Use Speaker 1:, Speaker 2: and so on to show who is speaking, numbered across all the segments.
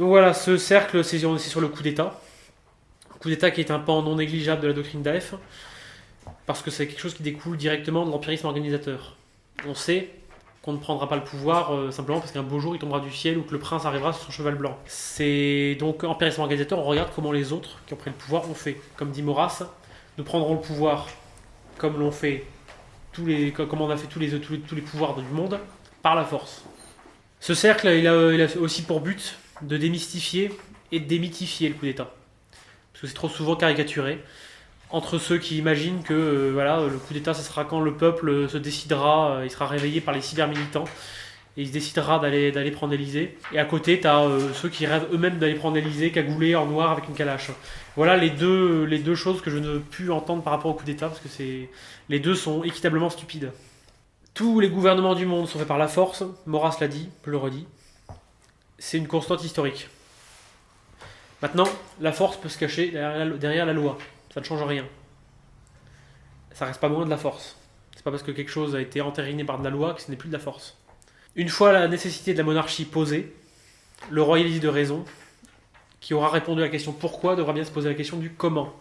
Speaker 1: Donc voilà, ce cercle, c'est sur le coup d'État. Coup d'État qui est un pan non négligeable de la doctrine d'Aef, parce que c'est quelque chose qui découle directement de l'empirisme organisateur. On sait qu'on ne prendra pas le pouvoir simplement parce qu'un beau jour il tombera du ciel ou que le prince arrivera sur son cheval blanc. C'est donc empirisme organisateur, on regarde comment les autres qui ont pris le pouvoir ont fait. Comme dit Maurras, nous prendrons le pouvoir comme l'ont fait comme on a fait tous les pouvoirs du monde, par la force. Ce cercle, il a aussi pour but de démystifier et de démythifier le coup d'État. Parce que c'est trop souvent caricaturé. Entre ceux qui imaginent que voilà, le coup d'État, ce sera quand le peuple se décidera, il sera réveillé par les cybermilitants, et il se décidera d'aller prendre l'Elysée. Et à côté, tu as ceux qui rêvent eux-mêmes d'aller prendre l'Elysée, cagoulés en noir avec une calache. Voilà les deux choses que je ne veux plus entendre par rapport au coup d'État, parce que les deux sont équitablement stupides. Tous les gouvernements du monde sont faits par la force, Maurras l'a dit, je le redis. C'est une constante historique. Maintenant, la force peut se cacher derrière la loi. Ça ne change rien. Ça reste pas moins de la force. C'est pas parce que quelque chose a été entériné par de la loi que ce n'est plus de la force. Une fois la nécessité de la monarchie posée, le roi Élie de raison, qui aura répondu à la question pourquoi, devra bien se poser la question du comment.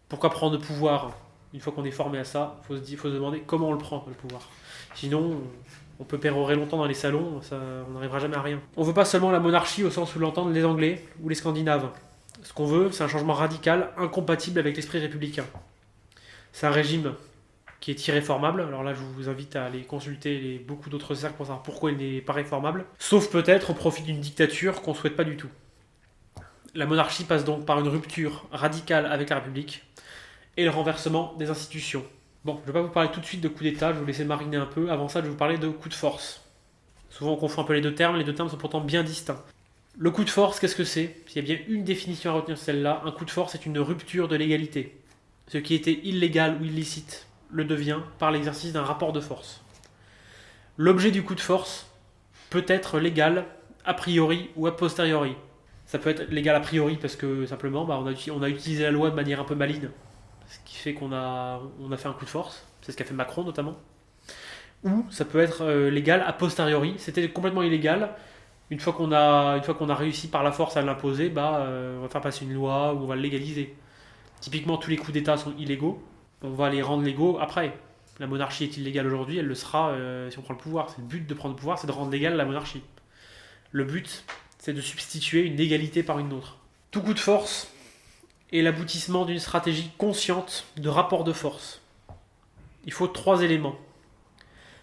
Speaker 1: Pourquoi prendre le pouvoir? Une fois qu'on est formé à ça, il faut se demander comment on le prend, le pouvoir. Sinon, on peut pérorer longtemps dans les salons, on n'arrivera jamais à rien. On veut pas seulement la monarchie au sens où l'entendent les Anglais ou les Scandinaves. Ce qu'on veut, c'est un changement radical, incompatible avec l'esprit républicain. C'est un régime qui est irréformable. Alors là, je vous invite à aller consulter beaucoup d'autres cercles pour savoir pourquoi il n'est pas réformable. Sauf peut-être au profit d'une dictature qu'on ne souhaite pas du tout. La monarchie passe donc par une rupture radicale avec la République et le renversement des institutions. Bon, je ne vais pas vous parler tout de suite de coup d'État, je vais vous laisser mariner un peu. Avant ça, je vais vous parler de coup de force. Souvent, on confond un peu les deux termes sont pourtant bien distincts. Le coup de force, qu'est-ce que c'est? S'il y a bien une définition à retenir, celle-là, un coup de force est une rupture de l'égalité. Ce qui était illégal ou illicite le devient par l'exercice d'un rapport de force. L'objet du coup de force peut être légal a priori ou a posteriori. Ça peut être légal a priori parce que simplement on a utilisé la loi de manière un peu maligne, ce qui fait qu'on a fait un coup de force, c'est ce qu'a fait Macron notamment. Ou ça peut être légal a posteriori, c'était complètement illégal. Une fois qu'on a réussi par la force à l'imposer, on va faire passer une loi ou on va le légaliser. Typiquement, tous les coups d'État sont illégaux. On va les rendre légaux après. La monarchie est illégale aujourd'hui, elle le sera si on prend le pouvoir. C'est le but de prendre le pouvoir, c'est de rendre légale la monarchie. Le but, c'est de substituer une égalité par une autre. Tout coup de force est l'aboutissement d'une stratégie consciente de rapport de force. Il faut 3 éléments.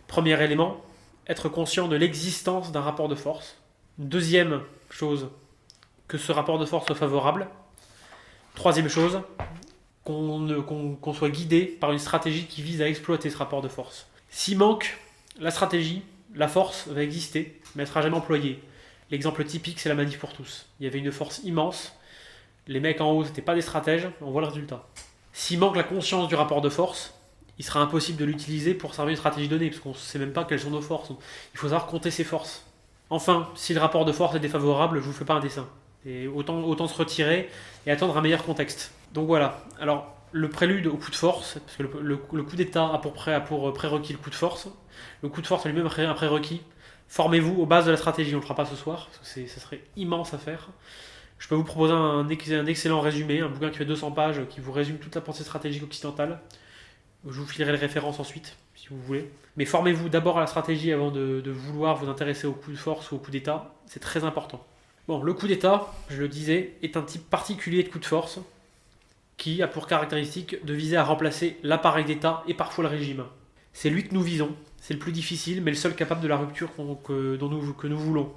Speaker 1: Premier élément, être conscient de l'existence d'un rapport de force. Deuxième chose, que ce rapport de force soit favorable. Troisième chose, qu'on soit guidé par une stratégie qui vise à exploiter ce rapport de force. S'il manque la stratégie, la force va exister, mais elle ne sera jamais employée. L'exemple typique, c'est la manif pour tous. Il y avait une force immense, les mecs en haut, c'était pas des stratèges, on voit le résultat. S'il manque la conscience du rapport de force, il sera impossible de l'utiliser pour servir une stratégie donnée, parce qu'on ne sait même pas quelles sont nos forces. Il faut savoir compter ses forces. Enfin, si le rapport de force est défavorable, je vous fais pas un dessin. Et autant se retirer et attendre un meilleur contexte. Donc voilà. Alors, le prélude au coup de force, parce que le coup d'État a pour prérequis le coup de force. Le coup de force a lui-même un prérequis. Formez-vous aux bases de la stratégie. On ne le fera pas ce soir, parce que ça serait immense à faire. Je peux vous proposer un excellent résumé, un bouquin qui fait 200 pages, qui vous résume toute la pensée stratégique occidentale. Je vous filerai les références ensuite, si vous voulez. Mais formez-vous d'abord à la stratégie avant de vouloir vous intéresser au coup de force ou au coup d'État. C'est très important. Bon, le coup d'État, je le disais, est un type particulier de coup de force qui a pour caractéristique de viser à remplacer l'appareil d'État et parfois le régime. C'est lui que nous visons, c'est le plus difficile, mais le seul capable de la rupture que nous voulons.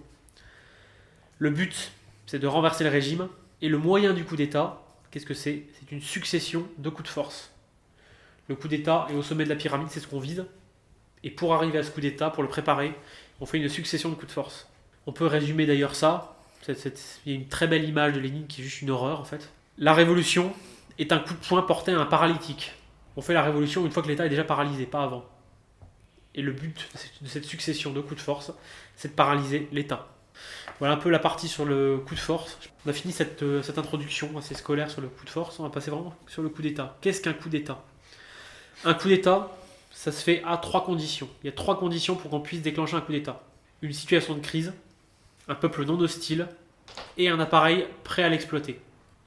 Speaker 1: Le but, c'est de renverser le régime, et le moyen du coup d'État, qu'est-ce que c'est? C'est une succession de coups de force. Le coup d'État est au sommet de la pyramide, c'est ce qu'on vise, et pour arriver à ce coup d'État, pour le préparer, on fait une succession de coups de force. On peut résumer d'ailleurs ça. Il y a une très belle image de Lénine qui est juste une horreur en fait. La révolution est un coup de poing porté à un paralytique. On fait la révolution une fois que l'État est déjà paralysé, pas avant. Et le but de cette succession de coups de force, c'est de paralyser l'État. Voilà un peu la partie sur le coup de force. On a fini cette introduction assez scolaire sur le coup de force. On va passer vraiment sur le coup d'État. Qu'est-ce qu'un coup d'État? Un coup d'État, ça se fait à 3 conditions. Il y a 3 conditions pour qu'on puisse déclencher un coup d'État. Une situation de crise, un peuple non hostile et un appareil prêt à l'exploiter.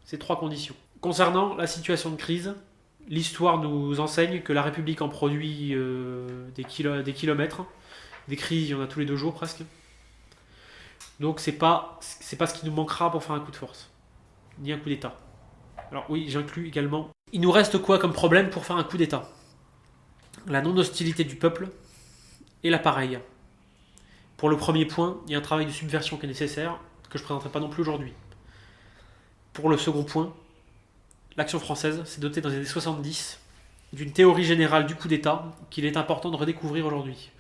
Speaker 1: Ces 3 conditions. Concernant la situation de crise, l'histoire nous enseigne que la République en produit des kilomètres. Des crises, il y en a tous les 2 jours presque. Donc c'est pas ce qui nous manquera pour faire un coup de force, ni un coup d'État. Alors oui, j'inclus également. Il nous reste quoi comme problème pour faire un coup d'État? La non-hostilité du peuple et l'appareil. Pour le premier point, il y a un travail de subversion qui est nécessaire, que je ne présenterai pas non plus aujourd'hui. Pour le second point, l'Action française s'est dotée dans les années 70 d'une théorie générale du coup d'État qu'il est important de redécouvrir aujourd'hui.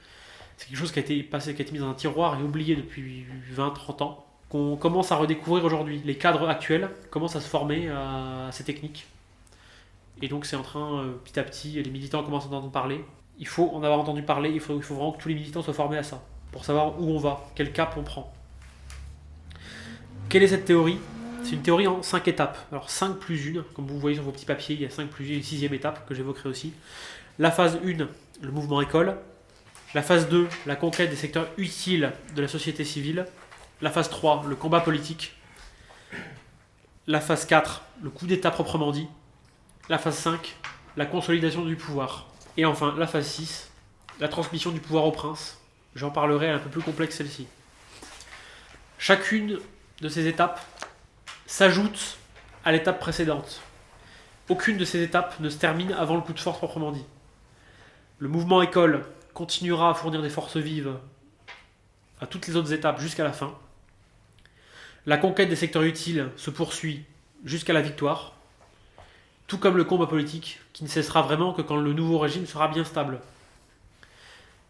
Speaker 1: C'est quelque chose qui a été mis dans un tiroir et oublié depuis 20-30 ans, qu'on commence à redécouvrir aujourd'hui. Les cadres actuels commencent à se former à ces techniques. Et donc c'est en train, petit à petit, les militants commencent à entendre parler. Il faut en avoir entendu parler, il faut vraiment que tous les militants soient formés à ça, pour savoir où on va, quel cap on prend. Quelle est cette théorie? C'est une théorie en 5 étapes. Alors 5 plus 1, comme vous voyez sur vos petits papiers, il y a 5 plus 1 et une 6e étape que j'évoquerai aussi. La phase 1, le mouvement école. La phase 2, la conquête des secteurs utiles de la société civile. La phase 3, le combat politique. La phase 4, le coup d'État proprement dit. La phase 5, la consolidation du pouvoir. Et enfin, la phase 6, la transmission du pouvoir au prince. J'en parlerai, elle est un peu plus complexe celle-ci. Chacune de ces étapes s'ajoute à l'étape précédente. Aucune de ces étapes ne se termine avant le coup de force proprement dit. Le mouvement école continuera à fournir des forces vives à toutes les autres étapes jusqu'à la fin. La conquête des secteurs utiles se poursuit jusqu'à la victoire, tout comme le combat politique qui ne cessera vraiment que quand le nouveau régime sera bien stable.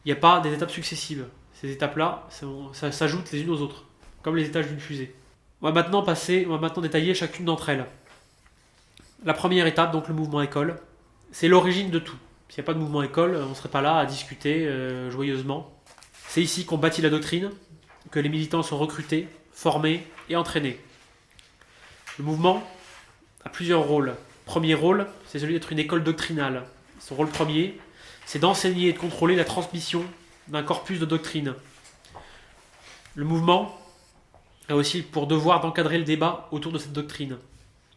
Speaker 1: Il n'y a pas des étapes successives. Ces étapes-là, ça s'ajoute les unes aux autres, comme les étages d'une fusée. On va maintenant détailler chacune d'entre elles. La première étape, donc le mouvement école, c'est l'origine de tout. S'il n'y a pas de mouvement école, on ne serait pas là à discuter joyeusement. C'est ici qu'on bâtit la doctrine, que les militants sont recrutés, formés et entraînés. Le mouvement a plusieurs rôles. Premier rôle, c'est celui d'être une école doctrinale. Son rôle premier, c'est d'enseigner et de contrôler la transmission d'un corpus de doctrine. Le mouvement a aussi pour devoir d'encadrer le débat autour de cette doctrine.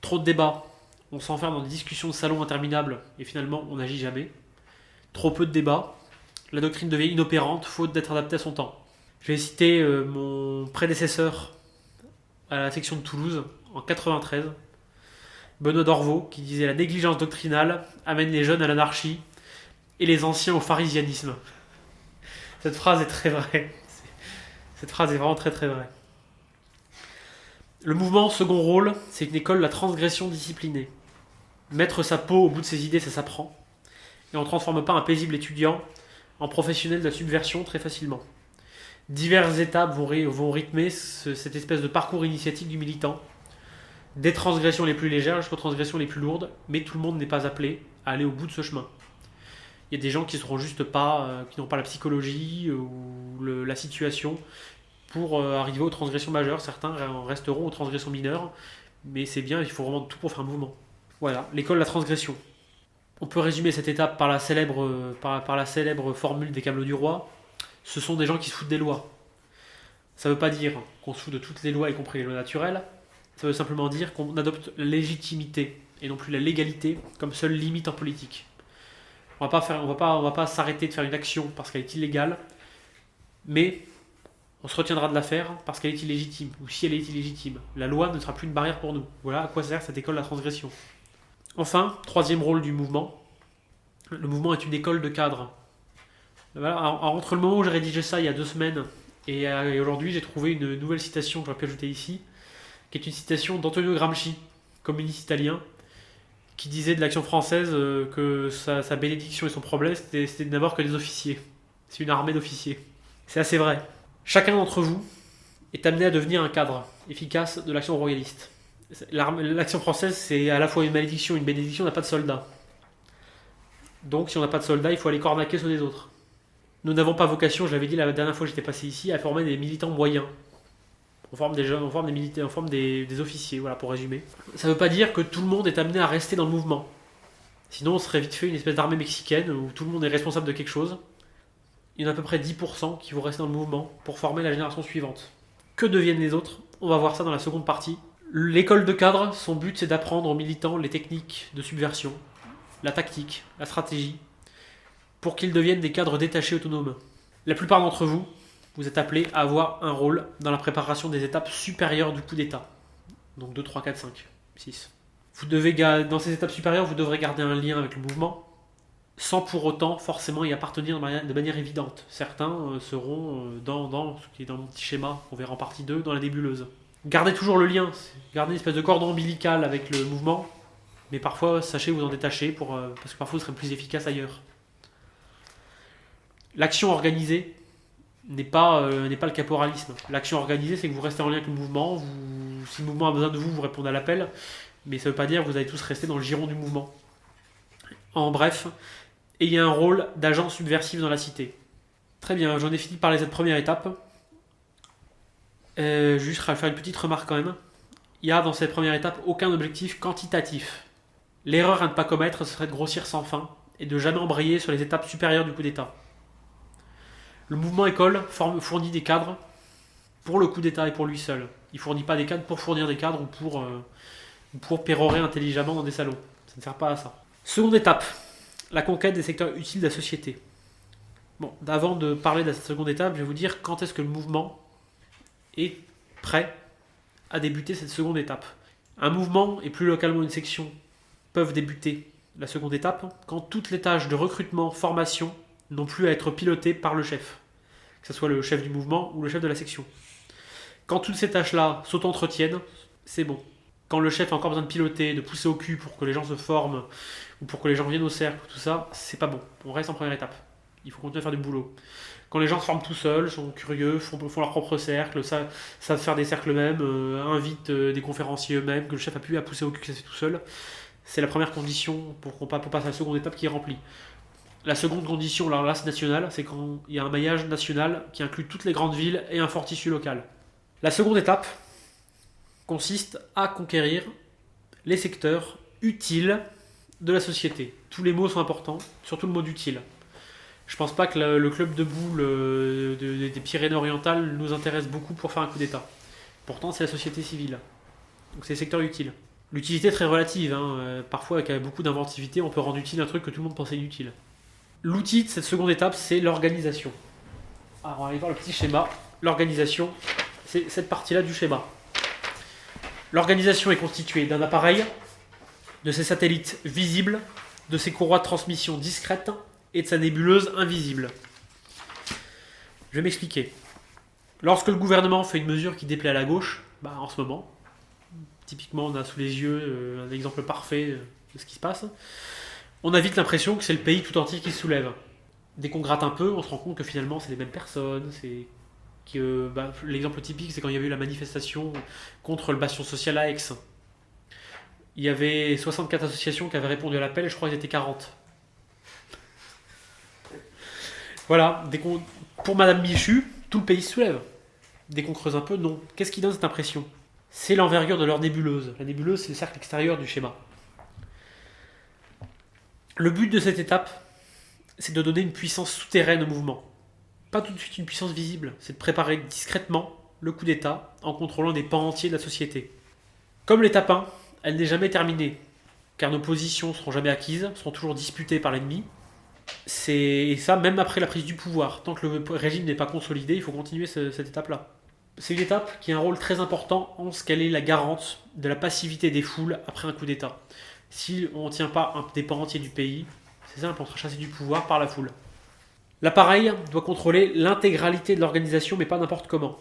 Speaker 1: Trop de débats, on s'enferme dans des discussions de salon interminables et finalement on n'agit jamais. Trop peu de débats, la doctrine devient inopérante faute d'être adaptée à son temps. Je vais citer mon prédécesseur à la section de Toulouse en 93, Benoît d'Orvaux, qui disait: la négligence doctrinale amène les jeunes à l'anarchie et les anciens au pharisianisme. Cette phrase est très vraie. Cette phrase est vraiment très très vraie. Le mouvement, second rôle, c'est une école de la transgression disciplinée. Mettre sa peau au bout de ses idées, ça s'apprend. Et on ne transforme pas un paisible étudiant en professionnel de la subversion très facilement. Diverses étapes vont rythmer cette espèce de parcours initiatique du militant. Des transgressions les plus légères jusqu'aux transgressions les plus lourdes, mais tout le monde n'est pas appelé à aller au bout de ce chemin. Il y a des gens qui seront juste pas, qui n'ont pas la psychologie ou la situation pour arriver aux transgressions majeures. Certains resteront aux transgressions mineures, mais c'est bien, il faut vraiment tout pour faire un mouvement. Voilà, l'école de la transgression. On peut résumer cette étape par la célèbre formule des Camelots du Roi. Ce sont des gens qui se foutent des lois. Ça ne veut pas dire qu'on se fout de toutes les lois, y compris les lois naturelles. Ça veut simplement dire qu'on adopte la légitimité et non plus la légalité comme seule limite en politique. On va pas s'arrêter de faire une action parce qu'elle est illégale, mais on se retiendra de la faire parce qu'elle est illégitime, ou si elle est illégitime. La loi ne sera plus une barrière pour nous. Voilà à quoi sert cette école de la transgression. Enfin, troisième rôle du mouvement. Le mouvement est une école de cadres. Voilà, entre le moment où j'ai rédigé ça il y a 2 semaines et aujourd'hui, j'ai trouvé une nouvelle citation que j'aurais pu ajouter ici, qui est une citation d'Antonio Gramsci, communiste italien, qui disait de l'Action française que sa bénédiction et son problème, c'était d'abord que des officiers. C'est une armée d'officiers. C'est assez vrai. Chacun d'entre vous est amené à devenir un cadre efficace de l'action royaliste. L'action française, c'est à la fois une malédiction et une bénédiction, on n'a pas de soldats. Donc si on n'a pas de soldats, il faut aller cornaquer ceux des autres. Nous n'avons pas vocation, je l'avais dit la dernière fois que j'étais passé ici, à former des militants moyens. On forme des jeunes, on forme des militaires, on forme des officiers, voilà pour résumer. Ça ne veut pas dire que tout le monde est amené à rester dans le mouvement. Sinon on serait vite fait une espèce d'armée mexicaine où tout le monde est responsable de quelque chose. Il y en a à peu près 10% qui vont rester dans le mouvement pour former la génération suivante. Que deviennent les autres? On va voir ça dans la seconde partie. L'école de cadre, son but c'est d'apprendre aux militants les techniques de subversion, la tactique, la stratégie, pour qu'ils deviennent des cadres détachés autonomes. La plupart d'entre vous, vous êtes appelés à avoir un rôle dans la préparation des étapes supérieures du coup d'État. Donc 2, 3, 4, 5, 6. Dans ces étapes supérieures, vous devrez garder un lien avec le mouvement, sans pour autant forcément y appartenir de manière évidente. Certains seront dans ce qui est dans mon petit schéma, qu'on verra en partie 2, dans la nébuleuse. Gardez toujours le lien, gardez une espèce de cordon ombilical avec le mouvement, mais parfois sachez vous en détacher parce que parfois vous serez plus efficace ailleurs. L'action organisée n'est pas le caporalisme. L'action organisée, c'est que vous restez en lien avec le mouvement, si le mouvement a besoin de vous, vous répondez à l'appel, mais ça ne veut pas dire que vous allez tous rester dans le giron du mouvement. En bref, ayez un rôle d'agent subversif dans la cité. Très bien, j'en ai fini de parler de cette première étape. Juste à faire une petite remarque quand même. Il n'y a dans cette première étape aucun objectif quantitatif. L'erreur à ne pas commettre, ce serait de grossir sans fin et de jamais embrayer sur les étapes supérieures du coup d'État. Le mouvement école fournit des cadres pour le coup d'État et pour lui seul. Il ne fournit pas des cadres pour fournir des cadres ou pour pérorer intelligemment dans des salons. Ça ne sert pas à ça. Seconde étape, la conquête des secteurs utiles de la société. Bon, avant de parler de cette seconde étape, je vais vous dire quand est-ce que le mouvement est prêt à débuter cette seconde étape. Un mouvement, et plus localement une section, peuvent débuter la seconde étape quand toutes les tâches de recrutement, formation n'ont plus à être pilotées par le chef, que ce soit le chef du mouvement ou le chef de la section. Quand toutes ces tâches-là s'auto-entretiennent, c'est bon. Quand le chef a encore besoin de piloter, de pousser au cul pour que les gens se forment, ou pour que les gens viennent au cercle, tout ça, c'est pas bon. On reste en première étape. Il faut continuer à faire du boulot. Quand les gens se forment tout seuls, sont curieux, font leur propre cercle, savent faire des cercles eux-mêmes, invitent des conférenciers eux-mêmes, que le chef a pu à pousser au cul, que ça se fait tout seul, c'est la première condition pour passer à la seconde étape qui est remplie. La seconde condition, alors là c'est national, c'est quand il y a un maillage national qui inclut toutes les grandes villes et un fort tissu local. La seconde étape consiste à conquérir les secteurs utiles de la société. Tous les mots sont importants, surtout le mot d'utile. Je pense pas que le club de boules des Pyrénées-Orientales nous intéresse beaucoup pour faire un coup d'État. Pourtant, c'est la société civile. Donc c'est les secteurs utiles. L'utilité est très relative. Parfois, avec beaucoup d'inventivité, on peut rendre utile un truc que tout le monde pensait inutile. L'outil de cette seconde étape, c'est l'organisation. Alors, on va aller voir le petit schéma. L'organisation, c'est cette partie-là du schéma. L'organisation est constituée d'un appareil, de ses satellites visibles, de ses courroies de transmission discrètes et de sa nébuleuse invisible. Je vais m'expliquer. Lorsque le gouvernement fait une mesure qui déplaît à la gauche, en ce moment, typiquement on a sous les yeux un exemple parfait de ce qui se passe, on a vite l'impression que c'est le pays tout entier qui se soulève. Dès qu'on gratte un peu, on se rend compte que finalement c'est les mêmes personnes, l'exemple typique, c'est quand il y avait eu la manifestation contre le bastion social à Aix. Il y avait 64 associations qui avaient répondu à l'appel et je crois qu'ils étaient 40. Voilà, pour Madame Michu, tout le pays se soulève. Dès qu'on creuse un peu, non. Qu'est-ce qui donne cette impression ? C'est l'envergure de leur nébuleuse. La nébuleuse, c'est le cercle extérieur du schéma. Le but de cette étape, c'est de donner une puissance souterraine au mouvement. Pas tout de suite une puissance visible, c'est de préparer discrètement le coup d'État en contrôlant des pans entiers de la société. Comme l'étape 1, elle n'est jamais terminée, car nos positions ne seront jamais acquises, seront toujours disputées par l'ennemi. Et ça, même après la prise du pouvoir. Tant que le régime n'est pas consolidé, il faut continuer cette étape-là. C'est une étape qui a un rôle très important en ce qu'elle est la garante de la passivité des foules après un coup d'État. Si on ne tient pas des pans entiers du pays, c'est simple, on sera chassé du pouvoir par la foule. L'appareil doit contrôler l'intégralité de l'organisation, mais pas n'importe comment.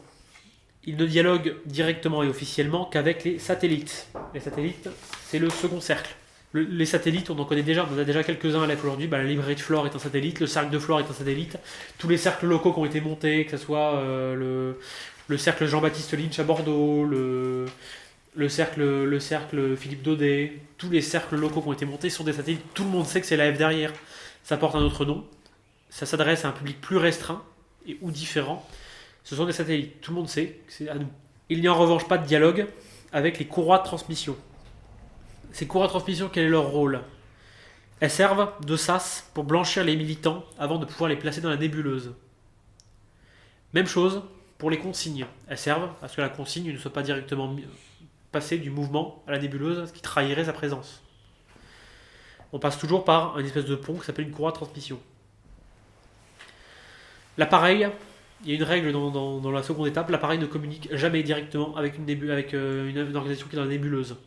Speaker 1: Il ne dialogue directement et officiellement qu'avec les satellites. Les satellites, c'est le second cercle. Les satellites, on en connaît déjà, on en a déjà quelques-uns à l'EF aujourd'hui. La librairie de Flore est un satellite, le cercle de Flore est un satellite. Tous les cercles locaux qui ont été montés, que ce soit le cercle Jean-Baptiste Lynch à Bordeaux, le cercle Philippe Daudet, tous les cercles locaux qui ont été montés sont des satellites. Tout le monde sait que c'est l'AF derrière. Ça porte un autre nom. Ça s'adresse à un public plus restreint ou différent. Ce sont des satellites. Tout le monde sait que c'est à nous. Il n'y a en revanche pas de dialogue avec les courroies de transmission. Ces courroies de transmission, quel est leur rôle ? Elles servent de sas pour blanchir les militants avant de pouvoir les placer dans la nébuleuse. Même chose pour les consignes. Elles servent à ce que la consigne ne soit pas directement passée du mouvement à la nébuleuse, ce qui trahirait sa présence. On passe toujours par un espèce de pont qui s'appelle une courroie de transmission. L'appareil, il y a une règle dans la seconde étape, l'appareil ne communique jamais directement avec une organisation qui est dans la nébuleuse.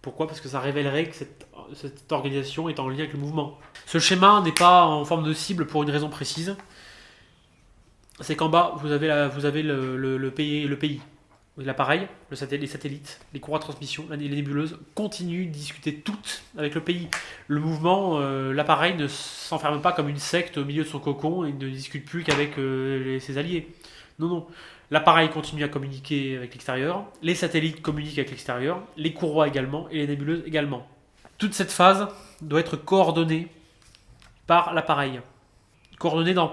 Speaker 1: Pourquoi ? Parce que ça révélerait que cette organisation est en lien avec le mouvement. Ce schéma n'est pas en forme de cible pour une raison précise. C'est qu'en bas, vous avez le pays. L'appareil, les satellites, les courroies de transmission, les nébuleuses continuent de discuter toutes avec le pays. Le mouvement, l'appareil ne s'enferme pas comme une secte au milieu de son cocon et ne discute plus qu'avec ses alliés. Non. L'appareil continue à communiquer avec l'extérieur, les satellites communiquent avec l'extérieur, les courroies également et les nébuleuses également. Toute cette phase doit être coordonnée par l'appareil. Coordonnée à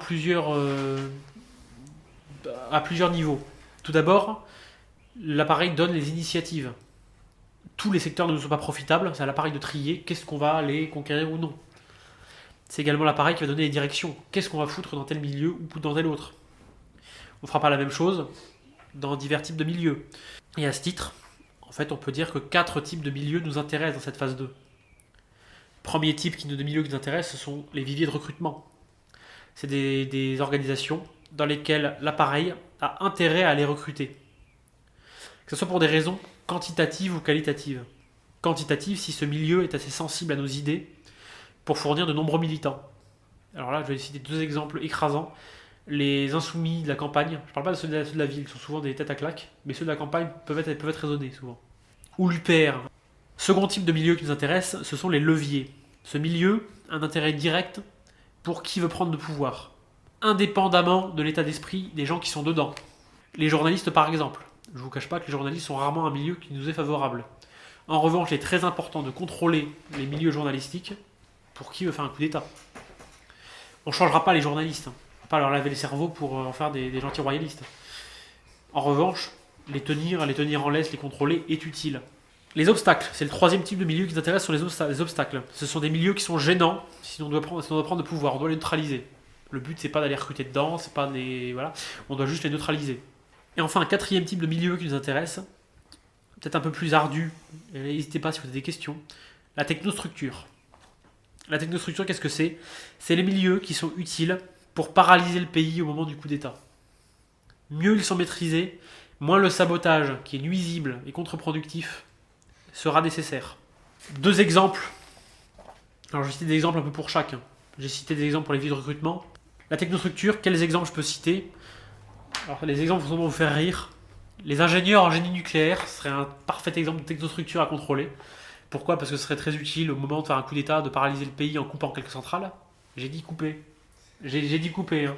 Speaker 1: plusieurs niveaux. Tout d'abord, l'appareil donne les initiatives. Tous les secteurs ne sont pas profitables, c'est à l'appareil de trier qu'est-ce qu'on va aller conquérir ou non. C'est également l'appareil qui va donner les directions. Qu'est-ce qu'on va foutre dans tel milieu ou dans tel autre. On ne fera pas la même chose dans divers types de milieux. Et à ce titre, en fait, on peut dire que 4 types de milieux nous intéressent dans cette phase 2. Premier type de milieu qui nous intéresse, ce sont les viviers de recrutement. C'est des organisations dans lesquelles l'appareil a intérêt à les recruter. Que ce soit pour des raisons quantitatives ou qualitatives. Quantitatives, si ce milieu est assez sensible à nos idées pour fournir de nombreux militants. Alors là, je vais citer 2 exemples écrasants. Les insoumis de la campagne, je ne parle pas de ceux de la ville, qui sont souvent des têtes à claques, mais ceux de la campagne peuvent être raisonnés souvent. Ou l'UPR. Second type de milieu qui nous intéresse, ce sont les leviers. Ce milieu a un intérêt direct pour qui veut prendre le pouvoir, indépendamment de l'état d'esprit des gens qui sont dedans. Les journalistes par exemple. Je ne vous cache pas que les journalistes sont rarement un milieu qui nous est favorable. En revanche, il est très important de contrôler les milieux journalistiques pour qui veut faire un coup d'État. On ne changera pas les journalistes. Pas leur laver les cerveaux pour en faire des gentils royalistes. En revanche, les tenir en laisse, les contrôler est utile. Les obstacles, c'est le 3e type de milieu qui nous intéresse sur les obstacles. Ce sont des milieux qui sont gênants si on doit prendre le pouvoir, on doit les neutraliser. Le but, c'est pas d'aller recruter dedans, c'est pas des. Voilà, on doit juste les neutraliser. Et enfin, un 4e type de milieu qui nous intéresse, peut-être un peu plus ardu, et n'hésitez pas si vous avez des questions, la technostructure. La technostructure, qu'est-ce que c'est ? C'est les milieux qui sont utiles pour paralyser le pays au moment du coup d'État. Mieux ils sont maîtrisés, moins le sabotage, qui est nuisible et contre-productif, sera nécessaire. 2 exemples. Alors je vais citer des exemples un peu pour chacun. J'ai cité des exemples pour les vies de recrutement. La technostructure, quels exemples je peux citer ? Alors les exemples vont vous faire rire. Les ingénieurs en génie nucléaire seraient un parfait exemple de technostructure à contrôler. Pourquoi ? Parce que ce serait très utile au moment de faire un coup d'État, de paralyser le pays en coupant quelques centrales. J'ai dit couper. J'ai dit couper. Hein.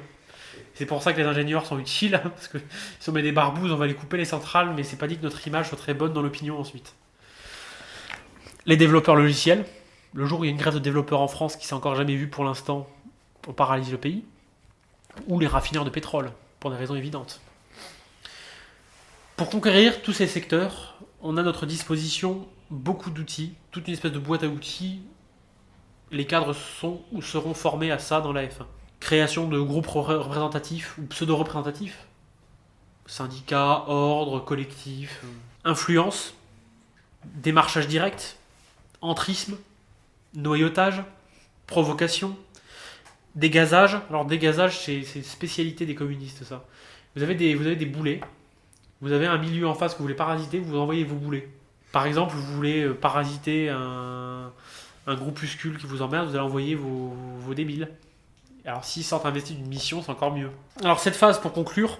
Speaker 1: C'est pour ça que les ingénieurs sont utiles, parce que si on met des barbouzes, on va les couper les centrales, mais c'est pas dit que notre image soit très bonne dans l'opinion ensuite. Les développeurs logiciels. Le jour où il y a une grève de développeurs en France qui s'est encore jamais vue pour l'instant, on paralyse le pays. Ou les raffineurs de pétrole, pour des raisons évidentes. Pour conquérir tous ces secteurs, on a à notre disposition beaucoup d'outils, toute une espèce de boîte à outils. Les cadres sont ou seront formés à ça dans la F1. Création de groupes représentatifs ou pseudo-représentatifs. Syndicats, ordres, collectifs. Influence. Démarchage direct. Entrisme. Noyautage. Provocation. Dégazage. Alors dégazage, c'est spécialité des communistes ça. Vous avez des boulets. Vous avez un milieu en face que vous voulez parasiter, vous envoyez vos boulets. Par exemple, vous voulez parasiter un groupuscule qui vous emmerde, vous allez envoyer vos débiles. Alors s'ils sortent investis d'une mission, c'est encore mieux. Alors cette phase, pour conclure,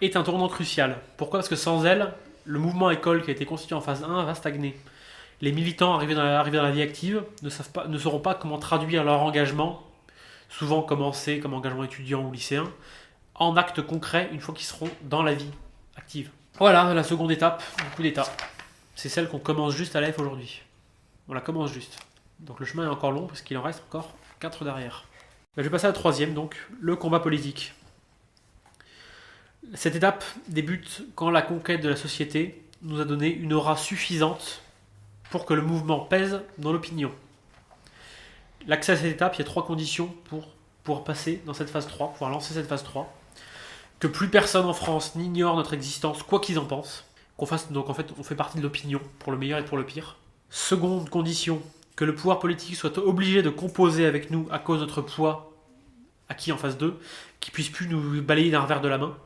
Speaker 1: est un tournant crucial. Pourquoi ? Parce que sans elle, le mouvement école qui a été constitué en phase 1 va stagner. Les militants arrivés dans la vie active ne sauront pas comment traduire leur engagement, souvent commencé comme engagement étudiant ou lycéen, en actes concrets une fois qu'ils seront dans la vie active. Voilà la seconde étape du coup d'État. C'est celle qu'on commence juste à l'AF aujourd'hui. On la commence juste. Donc le chemin est encore long parce qu'il en reste encore 4 derrière. Je vais passer à la 3e, donc le combat politique. Cette étape débute quand la conquête de la société nous a donné une aura suffisante pour que le mouvement pèse dans l'opinion. L'accès à cette étape, il y a 3 conditions pour pouvoir passer dans cette phase 3, pouvoir lancer cette phase 3. que plus personne en France n'ignore notre existence, quoi qu'ils en pensent. Donc en fait, on fait partie de l'opinion, pour le meilleur et pour le pire. Seconde condition, que le pouvoir politique soit obligé de composer avec nous à cause de notre poids acquis en face d'eux, qu'ils puissent plus nous balayer d'un revers de la main.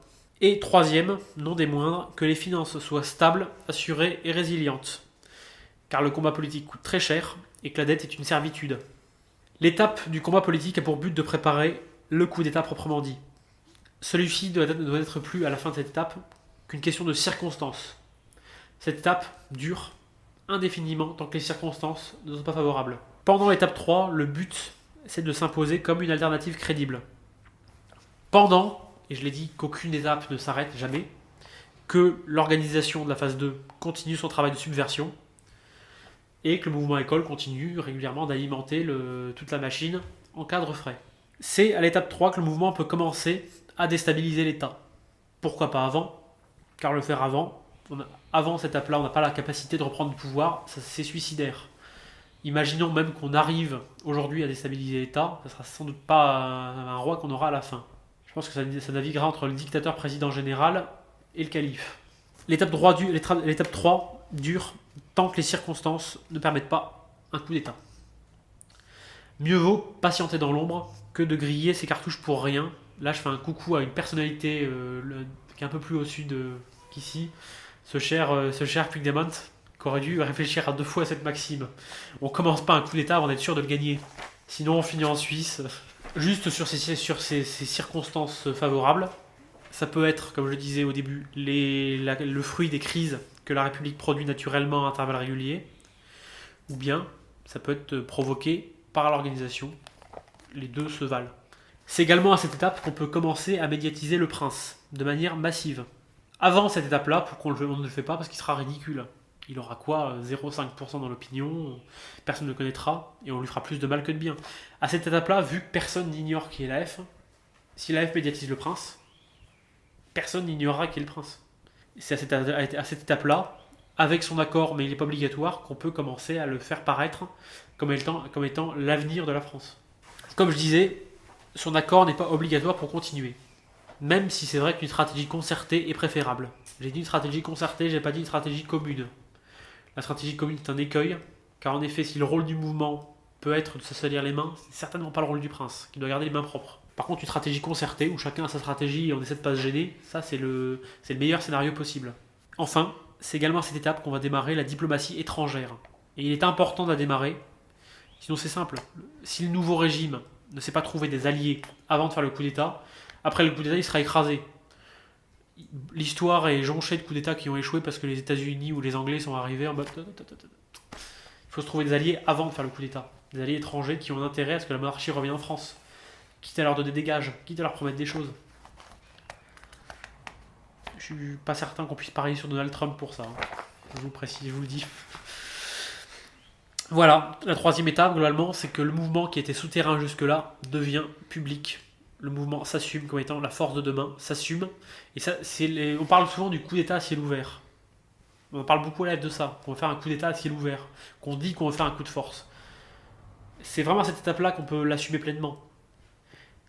Speaker 1: Et troisième, non des moindres, que les finances soient stables, assurées et résilientes. Car le combat politique coûte très cher et que la dette est une servitude. L'étape du combat politique a pour but de préparer le coup d'État proprement dit. Celui-ci doit être plus à la fin de cette étape qu'une question de circonstances. Cette étape dure indéfiniment tant que les circonstances ne sont pas favorables. Pendant l'étape 3, le but c'est de s'imposer comme une alternative crédible. Pendant, et je l'ai dit qu'aucune étape ne s'arrête jamais, que l'organisation de la phase 2 continue son travail de subversion et que le mouvement école continue régulièrement d'alimenter toute la machine en cas de frais. C'est à l'étape 3 que le mouvement peut commencer à déstabiliser l'État. Pourquoi pas avant? Car le faire avant cette étape-là, on n'a pas la capacité de reprendre le pouvoir, c'est suicidaire. Imaginons même qu'on arrive aujourd'hui à déstabiliser l'État, ça sera sans doute pas un roi qu'on aura à la fin. Je pense que ça naviguera entre le dictateur président général et le calife. L'étape 3 dure tant que les circonstances ne permettent pas un coup d'État. Mieux vaut patienter dans l'ombre que de griller ses cartouches pour rien. Là, je fais un coucou à une personnalité qui est un peu plus au sud qu'ici, ce cher Puigdemont, qui aurait dû réfléchir à 2 fois à cette maxime. On commence pas un coup d'État avant d'être sûr de le gagner. Sinon, on finit en Suisse. Juste sur ces circonstances favorables, ça peut être, comme je le disais au début, le fruit des crises que la République produit naturellement à intervalles réguliers, ou bien ça peut être provoqué par l'organisation. Les deux se valent. C'est également à cette étape qu'on peut commencer à médiatiser le prince, de manière massive. Avant cette étape-là, pourquoi on ne le fait pas? Parce qu'il sera ridicule. Il aura quoi? 0,5% dans l'opinion, personne ne le connaîtra, et on lui fera plus de mal que de bien. À cette étape-là, vu que personne n'ignore qui est l'AF, si l'AF médiatise le prince, personne n'ignorera qui est le prince. C'est à cette étape-là, avec son accord, mais il n'est pas obligatoire, qu'on peut commencer à le faire paraître comme étant l'avenir de la France. Comme je disais, son accord n'est pas obligatoire pour continuer. Même si c'est vrai qu'une stratégie concertée est préférable. J'ai dit une stratégie concertée, j'ai pas dit une stratégie commune. La stratégie commune est un écueil, car en effet, si le rôle du mouvement peut être de se salir les mains, c'est certainement pas le rôle du prince, qui doit garder les mains propres. Par contre, une stratégie concertée, où chacun a sa stratégie et on essaie de pas se gêner, ça c'est le meilleur scénario possible. Enfin, c'est également à cette étape qu'on va démarrer la diplomatie étrangère. Et il est important de la démarrer, sinon c'est simple. Si le nouveau régime ne sait pas trouver des alliés avant de faire le coup d'État, après le coup d'État il sera écrasé. L'histoire est jonchée de coups d'État qui ont échoué parce que les États-Unis ou les Anglais sont arrivés en mode... Il faut se trouver des alliés avant de faire le coup d'État. Des alliés étrangers qui ont intérêt à ce que la monarchie revienne en France. Quitte à leur donner des gages, quitte à leur promettre des choses. Je suis pas certain qu'on puisse parier sur Donald Trump pour ça. Je vous le précise, je vous le dis. Voilà, la troisième étape, globalement, c'est que le mouvement qui était souterrain jusque-là devient public. Le mouvement s'assume comme étant la force de demain, s'assume. Et ça, on parle souvent du coup d'État à ciel ouvert. On parle beaucoup à l'aide de ça, qu'on va faire un coup d'État à ciel ouvert, qu'on dit qu'on va faire un coup de force. C'est vraiment à cette étape-là qu'on peut l'assumer pleinement.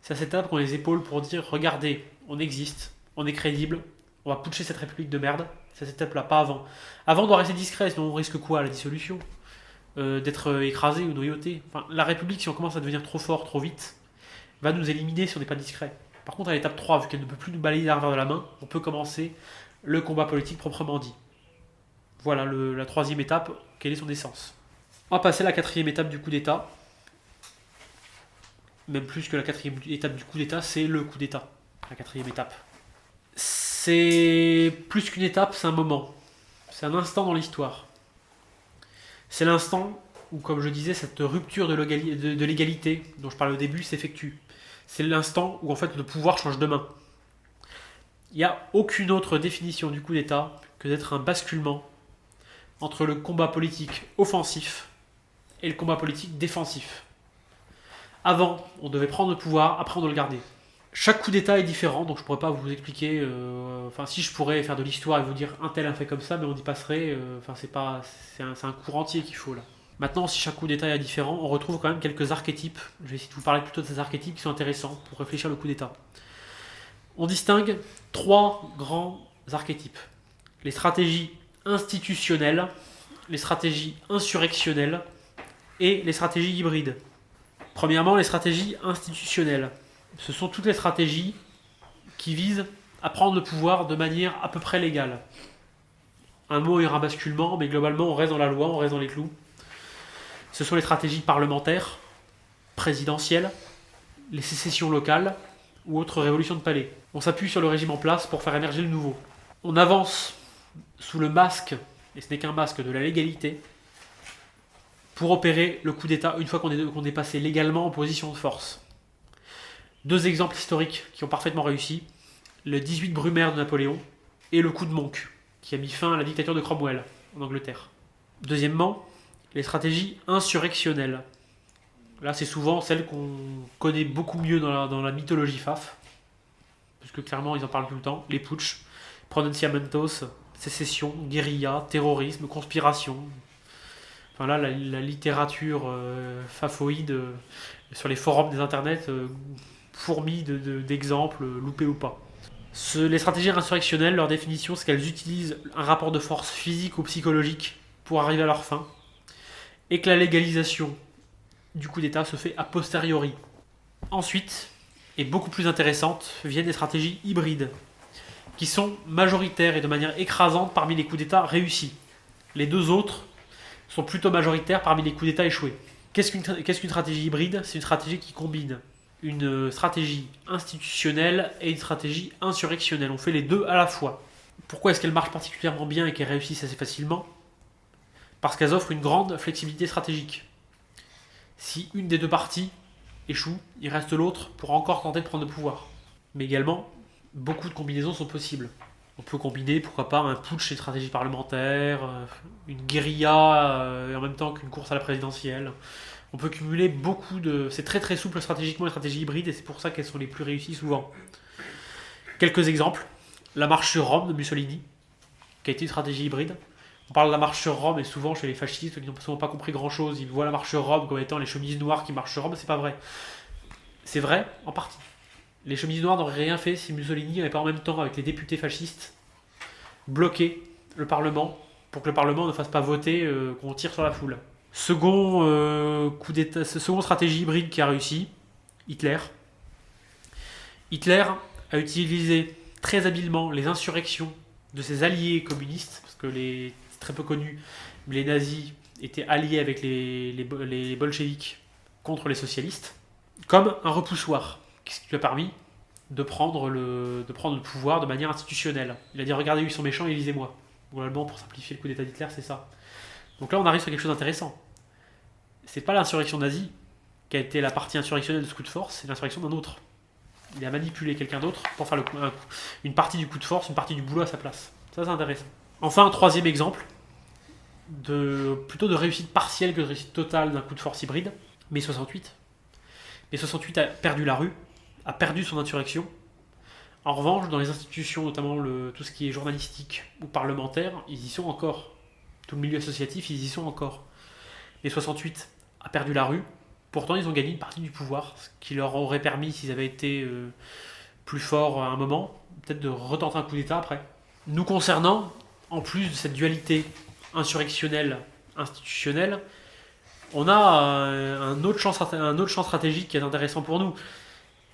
Speaker 1: C'est à cette étape qu'on a les épaules pour dire, regardez, on existe, on est crédible, on va putcher cette république de merde. C'est à cette étape-là, pas avant. Avant, on doit rester discret, sinon on risque quoi? La dissolution, d'être écrasé ou noyauté. Enfin, la république, si on commence à devenir trop fort, trop vite, va nous éliminer si on n'est pas discret. Par contre, à l'étape 3, vu qu'elle ne peut plus nous balayer d'un revers de la main, on peut commencer le combat politique proprement dit. Voilà la troisième étape, quelle est son essence. On va passer à la quatrième étape du coup d'État. Même plus que la quatrième étape du coup d'État, c'est le coup d'État. La quatrième étape. C'est plus qu'une étape, c'est un moment. C'est un instant dans l'histoire. C'est l'instant où, comme je disais, cette rupture de l'égalité dont je parlais au début s'effectue. C'est l'instant où en fait le pouvoir change de main. Il n'y a aucune autre définition du coup d'État que d'être un basculement entre le combat politique offensif et le combat politique défensif. Avant, on devait prendre le pouvoir, après on doit le garder. Chaque coup d'État est différent, donc je ne pourrais pas vous expliquer... si je pourrais faire de l'histoire et vous dire un tel a fait comme ça, mais on y passerait... c'est un cours entier qu'il faut là. Maintenant, si chaque coup d'État est différent, on retrouve quand même quelques archétypes. Je vais essayer de vous parler plutôt de ces archétypes qui sont intéressants pour réfléchir le coup d'État. On distingue 3 grands archétypes. Les stratégies institutionnelles, les stratégies insurrectionnelles et les stratégies hybrides. Premièrement, les stratégies institutionnelles. Ce sont toutes les stratégies qui visent à prendre le pouvoir de manière à peu près légale. Un mot et un basculement, mais globalement, on reste dans la loi, on reste dans les clous. Ce sont les stratégies parlementaires, présidentielles, les sécessions locales ou autres révolutions de palais. On s'appuie sur le régime en place pour faire émerger le nouveau. On avance sous le masque, et ce n'est qu'un masque, de la légalité, pour opérer le coup d'État une fois qu'on est passé légalement en position de force. 2 exemples historiques qui ont parfaitement réussi, le 18 Brumaire de Napoléon et le coup de Monk, qui a mis fin à la dictature de Cromwell en Angleterre. Deuxièmement, les stratégies insurrectionnelles. Là, c'est souvent celles qu'on connaît beaucoup mieux dans la mythologie FAF, puisque clairement, ils en parlent tout le temps. Les putsch, pronunciamentos, sécession, guérilla, terrorisme, conspiration. Enfin là, la littérature fafoïde sur les forums des internets fourmille d'exemples, loupés ou pas. Les stratégies insurrectionnelles, leur définition, c'est qu'elles utilisent un rapport de force physique ou psychologique pour arriver à leur fin, et que la légalisation du coup d'État se fait a posteriori. Ensuite, et beaucoup plus intéressantes, viennent les stratégies hybrides, qui sont majoritaires et de manière écrasante parmi les coups d'État réussis. Les 2 autres sont plutôt majoritaires parmi les coups d'État échoués. Qu'est-ce qu'une stratégie hybride ? C'est une stratégie qui combine une stratégie institutionnelle et une stratégie insurrectionnelle. On fait les 2 à la fois. Pourquoi est-ce qu'elles marchent particulièrement bien et qu'elles réussissent assez facilement ? Parce qu'elles offrent une grande flexibilité stratégique. Si une des 2 parties échoue, il reste l'autre pour encore tenter de prendre le pouvoir. Mais également, beaucoup de combinaisons sont possibles. On peut combiner, pourquoi pas, un putsch et une stratégie parlementaire, une guérilla en même temps qu'une course à la présidentielle. On peut cumuler beaucoup de... C'est très très souple stratégiquement les stratégies hybrides et c'est pour ça qu'elles sont les plus réussies souvent. Quelques exemples. La marche sur Rome de Mussolini, qui a été une stratégie hybride. On parle de la marche sur Rome et souvent chez les fascistes qui n'ont souvent pas compris grand chose, ils voient la marche sur Rome comme étant les chemises noires qui marchent sur Rome, c'est pas vrai. C'est vrai en partie. Les chemises noires n'auraient rien fait si Mussolini n'avait pas en même temps, avec les députés fascistes, bloqué le Parlement pour que le Parlement ne fasse pas voter qu'on tire sur la foule. Second stratégie hybride qui a réussi, Hitler. Hitler a utilisé très habilement les insurrections de ses alliés communistes, parce que c'est très peu connu, mais les nazis étaient alliés avec les bolcheviks contre les socialistes, comme un repoussoir, ce qui lui a permis de prendre le pouvoir de manière institutionnelle. Il a dit regardez, ils sont méchants, élisez-moi. Globalement, pour simplifier le coup d'État d'Hitler, c'est ça. Donc là, on arrive sur quelque chose d'intéressant. C'est pas l'insurrection nazie qui a été la partie insurrectionnelle de ce coup de force, c'est l'insurrection d'un autre. Il a manipulé quelqu'un d'autre pour faire une partie du coup de force, une partie du boulot à sa place. Ça, c'est intéressant. Enfin, un 3e exemple, plutôt de réussite partielle que de réussite totale d'un coup de force hybride, mai 68. Mai 68 a perdu la rue, a perdu son insurrection. En revanche, dans les institutions, notamment tout ce qui est journalistique ou parlementaire, ils y sont encore. Tout le milieu associatif, ils y sont encore. Mai 68 a perdu la rue. Pourtant, ils ont gagné une partie du pouvoir, ce qui leur aurait permis, s'ils avaient été plus forts à un moment, peut-être de retenter un coup d'État après. Nous concernant, en plus de cette dualité insurrectionnelle-institutionnelle, on a un autre champ stratégique qui est intéressant pour nous.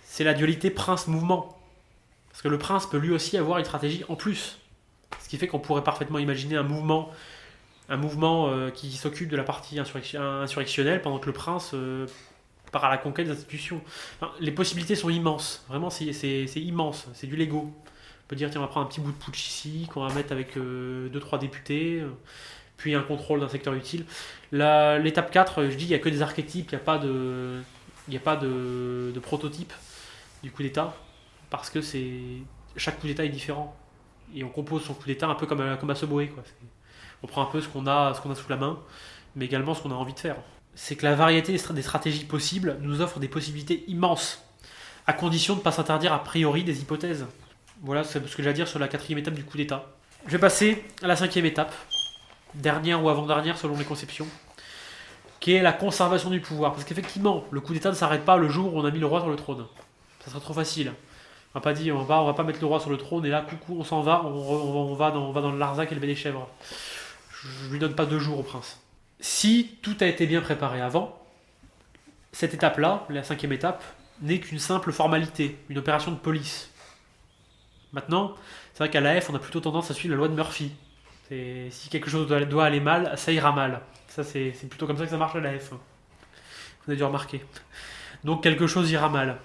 Speaker 1: C'est la dualité prince-mouvement. Parce que le prince peut lui aussi avoir une stratégie en plus. Ce qui fait qu'on pourrait parfaitement imaginer un mouvement qui s'occupe de la partie insurrectionnelle pendant que le prince part à la conquête des institutions. Enfin, les possibilités sont immenses. Vraiment, c'est immense. C'est du Lego. On peut dire, tiens, on va prendre un petit bout de putsch ici, qu'on va mettre avec 2-3 députés, puis un contrôle d'un secteur utile. L'étape 4, je dis, il n'y a que des archétypes, il n'y a pas de prototype du coup d'État, parce que chaque coup d'État est différent. Et on compose son coup d'État un peu comme à Subway, quoi. On prend un peu ce qu'on a sous la main, mais également ce qu'on a envie de faire. C'est que la variété des stratégies possibles nous offre des possibilités immenses, à condition de ne pas s'interdire a priori des hypothèses. Voilà ce que j'ai à dire sur la 4e étape du coup d'État. Je vais passer à la 5e étape, dernière ou avant-dernière selon les conceptions, qui est la conservation du pouvoir. Parce qu'effectivement, le coup d'État ne s'arrête pas le jour où on a mis le roi sur le trône. Ça serait trop facile. On n'a pas dit on va pas mettre le roi sur le trône et là, coucou, on s'en va, on va dans le Larzac élever des chèvres. Je lui donne pas 2 jours au prince. Si tout a été bien préparé avant, cette étape-là, la 5e étape, n'est qu'une simple formalité, une opération de police. Maintenant, c'est vrai qu'à l'AF, on a plutôt tendance à suivre la loi de Murphy. Si quelque chose doit aller mal, ça ira mal. Ça, c'est plutôt comme ça que ça marche à l'AF. Vous avez dû remarquer. Donc quelque chose ira mal.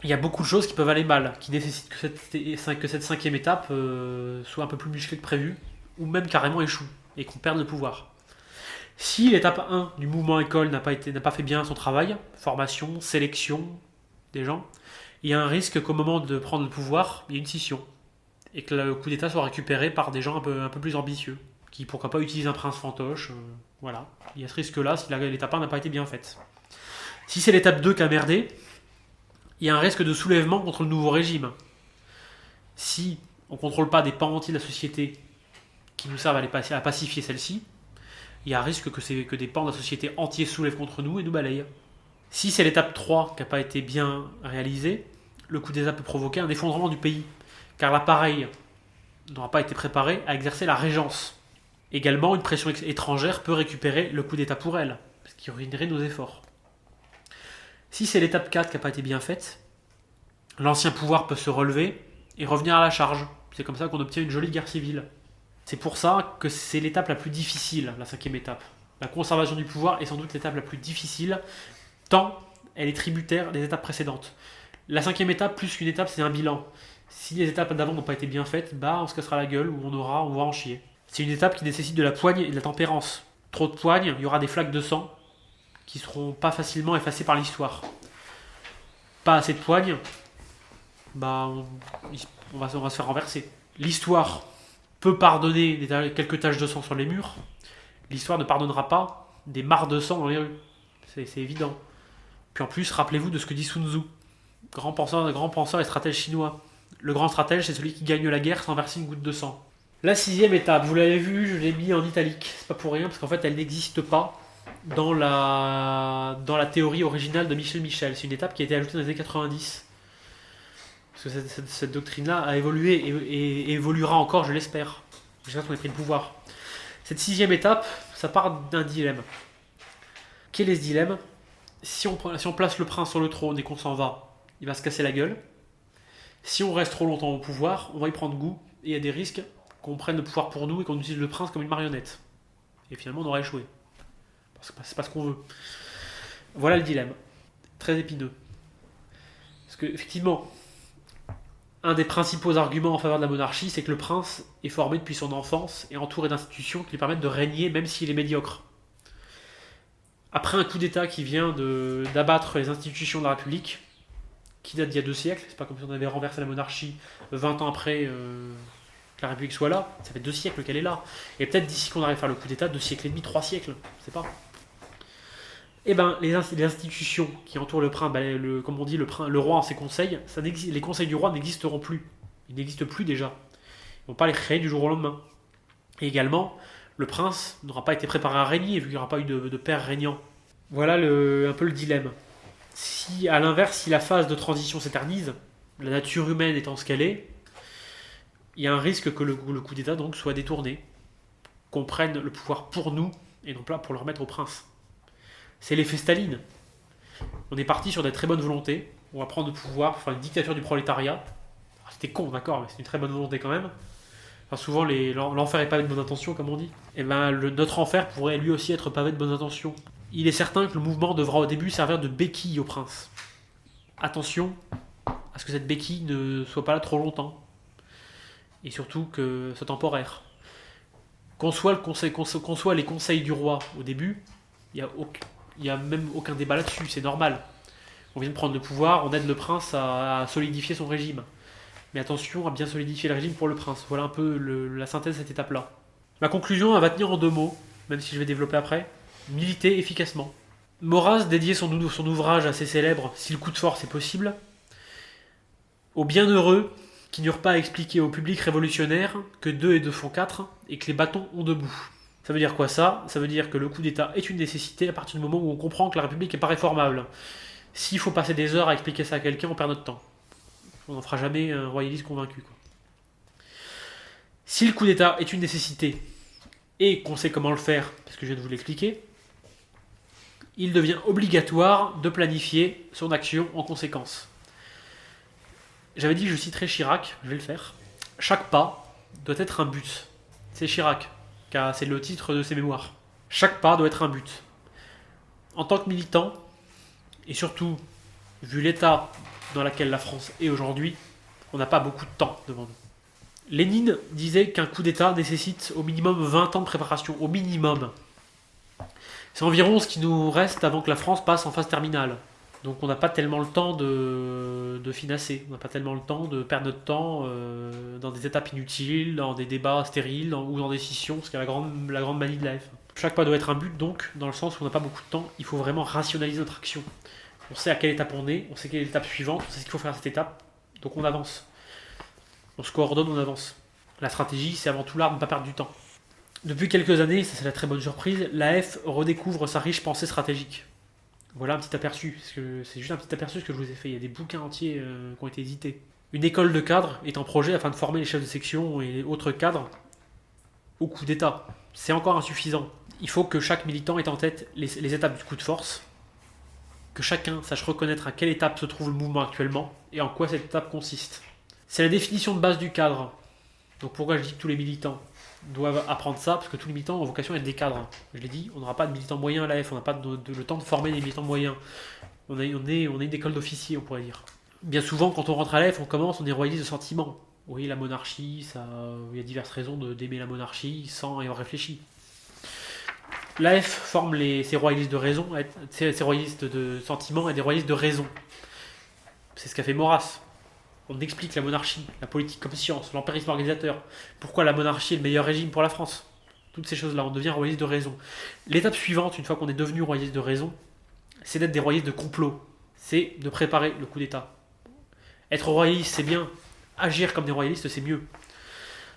Speaker 1: Il y a beaucoup de choses qui peuvent aller mal, qui nécessitent que cette 5e étape soit un peu plus musclée que prévu, ou même carrément échoue, et qu'on perde le pouvoir. Si l'étape 1 du mouvement école n'a pas fait bien son travail, formation, sélection des gens, il y a un risque qu'au moment de prendre le pouvoir, il y ait une scission. Et que le coup d'état soit récupéré par des gens un peu plus ambitieux, qui pourquoi pas utilisent un prince fantoche. Voilà. Il y a ce risque-là si l'étape 1 n'a pas été bien faite. Si c'est l'étape 2 qui a merdé, il y a un risque de soulèvement contre le nouveau régime. Si on ne contrôle pas des pans entiers de la société qui nous servent à pacifier celle-ci, il y a un risque que des pans de la société entiers soulèvent contre nous et nous balayent. Si c'est l'étape 3 qui n'a pas été bien réalisée, le coup d'état peut provoquer un effondrement du pays, car l'appareil n'aura pas été préparé à exercer la régence. Également, une pression étrangère peut récupérer le coup d'état pour elle, ce qui ruinerait nos efforts. Si c'est l'étape 4 qui n'a pas été bien faite, l'ancien pouvoir peut se relever et revenir à la charge. C'est comme ça qu'on obtient une jolie guerre civile. C'est pour ça que c'est l'étape la plus difficile, la 5e étape. La conservation du pouvoir est sans doute l'étape la plus difficile, tant elle est tributaire des étapes précédentes. La 5e étape, plus qu'une étape, c'est un bilan. Si les étapes d'avant n'ont pas été bien faites, on se cassera la gueule ou on va en chier. C'est une étape qui nécessite de la poigne et de la tempérance. Trop de poigne, il y aura des flaques de sang qui seront pas facilement effacées par l'histoire. Pas assez de poigne, on va se faire renverser. L'histoire peut pardonner quelques taches de sang sur les murs. L'histoire ne pardonnera pas des mares de sang dans les rues. C'est évident. Puis en plus, rappelez-vous de ce que dit Sun Tzu, grand penseur et stratège chinois. Le grand stratège, c'est celui qui gagne la guerre sans verser une goutte de sang. La 6e étape, vous l'avez vu, je l'ai mis en italique. C'est pas pour rien, parce qu'en fait, elle n'existe pas dans la théorie originale de Michel Michel. C'est une étape qui a été ajoutée dans les années 90. Parce que cette doctrine-là a évolué et évoluera encore, je l'espère. J'espère qu'on ait pris le pouvoir. Cette 6e étape, ça part d'un dilemme. Quel est ce dilemme ? Si on place le prince sur le trône et qu'on s'en va, il va se casser la gueule. Si on reste trop longtemps au pouvoir, on va y prendre goût et il y a des risques qu'on prenne le pouvoir pour nous et qu'on utilise le prince comme une marionnette. Et finalement, on aura échoué. Parce que c'est pas ce qu'on veut. Voilà le dilemme. Très épineux. Parce que, effectivement, un des principaux arguments en faveur de la monarchie, c'est que le prince est formé depuis son enfance et entouré d'institutions qui lui permettent de régner même s'il est médiocre. Après un coup d'état qui vient d'abattre les institutions de la République, qui date d'il y a 2 siècles, c'est pas comme si on avait renversé la monarchie 20 ans après que la République soit là, ça fait 2 siècles qu'elle est là. Et peut-être d'ici qu'on arrive à faire le coup d'état, 2 siècles et demi, 3 siècles, je sais pas. Eh ben, les institutions qui entourent le prince, comme on dit, le roi en ses conseils, les conseils du roi n'existeront plus. Ils n'existent plus déjà. Ils ne vont pas les créer du jour au lendemain. Et également, le prince n'aura pas été préparé à régner, vu qu'il n'y aura pas eu de père régnant. Voilà un peu le dilemme. À l'inverse, si la phase de transition s'éternise, la nature humaine étant ce qu'elle est, il y a un risque que le coup d'état donc soit détourné, qu'on prenne le pouvoir pour nous, et non pas pour le remettre au prince. C'est l'effet Staline. On est parti sur des très bonnes volontés. On va prendre le pouvoir pour faire une dictature du prolétariat. Alors, c'était con, d'accord, mais c'est une très bonne volonté quand même. Enfin, souvent, l'enfer est pavé de bonnes intentions, comme on dit. Et notre enfer pourrait lui aussi être pavé de bonnes intentions. Il est certain que le mouvement devra au début servir de béquille au prince. Attention à ce que cette béquille ne soit pas là trop longtemps. Et surtout que ce soit temporaire. Qu'on soit les conseils du roi au début, il n'y a même aucun débat là-dessus, c'est normal. On vient de prendre le pouvoir, on aide le prince à solidifier son régime. Mais attention à bien solidifier le régime pour le prince. Voilà un peu la synthèse de cette étape-là. Ma conclusion, elle va tenir en 2 mots, même si je vais développer après. Militer efficacement. Maurras dédiait son ouvrage assez célèbre, Si le coup de force est possible, aux bienheureux qui n'eurent pas à expliquer au public révolutionnaire que 2 et 2 font 4 et que les bâtons ont debout. Ça veut dire quoi ça ? Ça veut dire que le coup d'état est une nécessité à partir du moment où on comprend que la République n'est pas réformable. S'il faut passer des heures à expliquer ça à quelqu'un, on perd notre temps. On n'en fera jamais un royaliste convaincu, quoi. Si le coup d'État est une nécessité, et qu'on sait comment le faire, parce que je viens de vous l'expliquer, il devient obligatoire de planifier son action en conséquence. J'avais dit que je citerais Chirac, je vais le faire. Chaque pas doit être un but. C'est Chirac, car c'est le titre de ses mémoires. Chaque pas doit être un but. En tant que militant, et surtout, vu l'état dans lequel la France est aujourd'hui, on n'a pas beaucoup de temps devant nous. Lénine disait qu'un coup d'État nécessite au minimum 20 ans de préparation, au minimum. C'est environ ce qui nous reste avant que la France passe en phase terminale. Donc on n'a pas tellement le temps de finasser, on n'a pas tellement le temps de perdre notre temps dans des étapes inutiles, dans des débats stériles ou dans des scissions, ce qui est la grande manie de la F. Chaque pas doit être un but donc, dans le sens où on n'a pas beaucoup de temps, il faut vraiment rationaliser notre action. On sait à quelle étape on est, on sait quelle est l'étape suivante, on sait ce qu'il faut faire à cette étape, donc on avance. On se coordonne, on avance. La stratégie, c'est avant tout l'art de ne pas perdre du temps. Depuis quelques années, ça c'est la très bonne surprise, l'AF redécouvre sa riche pensée stratégique. Voilà un petit aperçu, parce que c'est juste un petit aperçu ce que je vous ai fait. Il y a des bouquins entiers qui ont été édités. Une école de cadres est en projet afin de former les chefs de section et autres cadres au coup d'État. C'est encore insuffisant. Il faut que chaque militant ait en tête les étapes du coup de force, que chacun sache reconnaître à quelle étape se trouve le mouvement actuellement et en quoi cette étape consiste. C'est la définition de base du cadre. Donc pourquoi je dis que tous les militants doivent apprendre ça, parce que tous les militants ont vocation à être des cadres. Je l'ai dit, on n'aura pas de militants moyens à l'AF, on n'a pas le temps de former des militants moyens. On est une école d'officiers, on pourrait dire. Bien souvent, quand on rentre à l'AF, on est royaliste de sentiment. Oui, la monarchie, il y a diverses raisons d'aimer la monarchie sans y avoir réfléchi. L'AF forme ces royalistes de raison, ces royalistes de sentiment et des royalistes de raison. C'est ce qu'a fait Maurras. On explique la monarchie, la politique comme science, l'empirisme organisateur, pourquoi la monarchie est le meilleur régime pour la France. Toutes ces choses-là, on devient royaliste de raison. L'étape suivante, une fois qu'on est devenu royaliste de raison, c'est d'être des royalistes de complot. C'est de préparer le coup d'État. Être royaliste, c'est bien. Agir comme des royalistes, c'est mieux.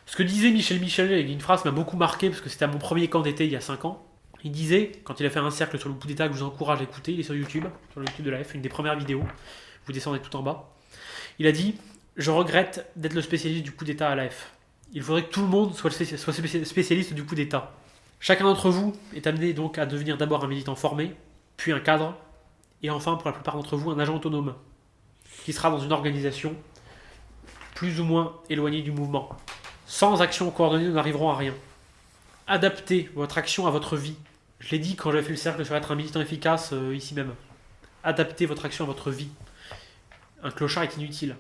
Speaker 1: Ce que disait Michel Michelet, une phrase m'a beaucoup marqué, parce que c'était à mon premier camp d'été il y a 5 ans. Il disait, quand il a fait un cercle sur le coup d'État que je vous encourage à écouter, il est sur YouTube de la F, une des premières vidéos. Vous descendez tout en bas. Il a dit « Je regrette d'être le spécialiste du coup d'État à l'AF. Il faudrait que tout le monde soit spécialiste du coup d'État. Chacun d'entre vous est amené donc à devenir d'abord un militant formé, puis un cadre, et enfin, pour la plupart d'entre vous, un agent autonome, qui sera dans une organisation plus ou moins éloignée du mouvement. Sans action coordonnée, nous n'arriverons à rien. Adaptez votre action à votre vie. Je l'ai dit quand j'avais fait le cercle sur être un militant efficace ici même. Adaptez votre action à votre vie. Un clochard est inutile.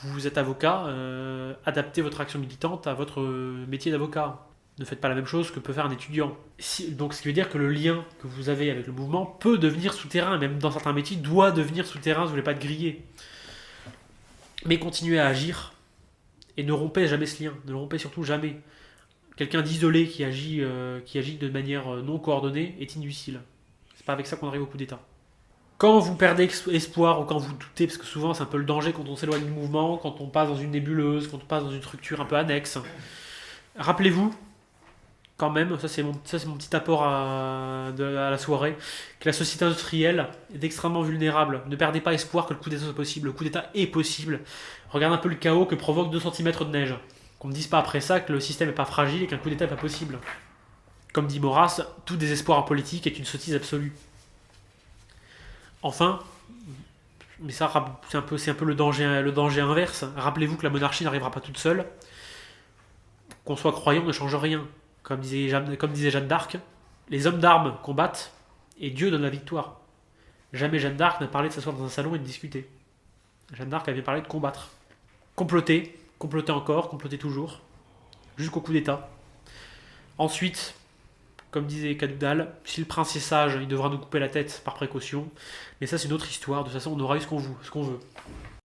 Speaker 1: Vous êtes avocat, adaptez votre action militante à votre métier d'avocat. Ne faites pas la même chose que peut faire un étudiant. Donc ce qui veut dire que le lien que vous avez avec le mouvement peut devenir souterrain, même dans certains métiers, doit devenir souterrain si vous ne voulez pas être grillé. Mais continuez à agir et ne rompez jamais ce lien. Ne le rompez surtout jamais. Quelqu'un d'isolé qui agit de manière non coordonnée est inutile. C'est pas avec ça qu'on arrive au coup d'État. Quand vous perdez espoir ou quand vous doutez, parce que souvent c'est un peu le danger quand on s'éloigne du mouvement, quand on passe dans une nébuleuse, quand on passe dans une structure un peu annexe, rappelez-vous, quand même, ça c'est mon petit apport à la soirée, que la société industrielle est extrêmement vulnérable. Ne perdez pas espoir que le coup d'État soit possible. Le coup d'État est possible. Regardez un peu le chaos que provoque 2 cm de neige. Qu'on ne dise pas après ça que le système n'est pas fragile et qu'un coup d'État n'est pas possible. Comme dit Maurras, tout désespoir politique est une sottise absolue. Enfin, mais ça c'est un peu le danger inverse. Rappelez-vous que la monarchie n'arrivera pas toute seule. Qu'on soit croyant ne change rien. Comme disait Jeanne d'Arc, les hommes d'armes combattent et Dieu donne la victoire. Jamais Jeanne d'Arc n'a parlé de s'asseoir dans un salon et de discuter. Jeanne d'Arc avait parlé de combattre. Comploter encore, comploter toujours, jusqu'au coup d'État. Ensuite, comme disait Cadoudal, si le prince est sage, il devra nous couper la tête par précaution. Mais ça, c'est une autre histoire. De toute façon, on aura eu ce qu'on veut.